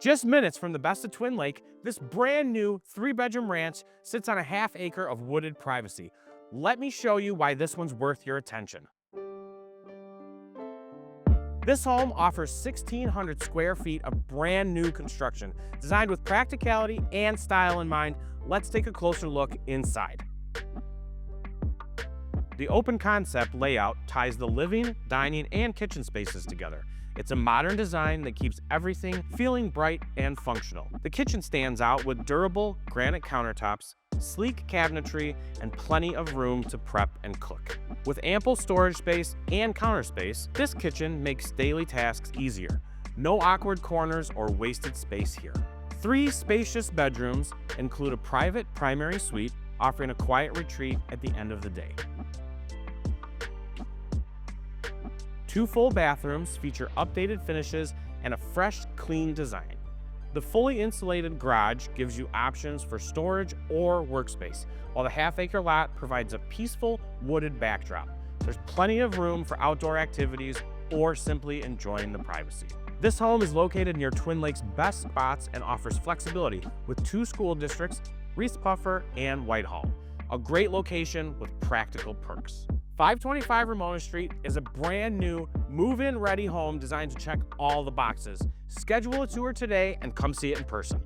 Just minutes from the best of Twin Lake, this brand new 3-bedroom ranch sits on a half acre of wooded privacy. Let me show you why this one's worth your attention. This home offers 1,600 square feet of brand new construction, designed with practicality and style in mind. Let's take a closer look inside. The open concept layout ties the living, dining, and kitchen spaces together. It's a modern design that keeps everything feeling bright and functional. The kitchen stands out with durable granite countertops, sleek cabinetry, and plenty of room to prep and cook. With ample storage space and counter space, this kitchen makes daily tasks easier. No awkward corners or wasted space here. 3 spacious bedrooms include a private primary suite, offering a quiet retreat at the end of the day. 2 full bathrooms feature updated finishes and a fresh, clean design. The fully insulated garage gives you options for storage or workspace, while the half-acre lot provides a peaceful, wooded backdrop. There's plenty of room for outdoor activities or simply enjoying the privacy. This home is located near Twin Lake's best spots and offers flexibility with 2 school districts, Reese Puffer and Whitehall. A great location with practical perks. 525 Ramona Street is a brand new, move-in ready home designed to check all the boxes. Schedule a tour today and come see it in person.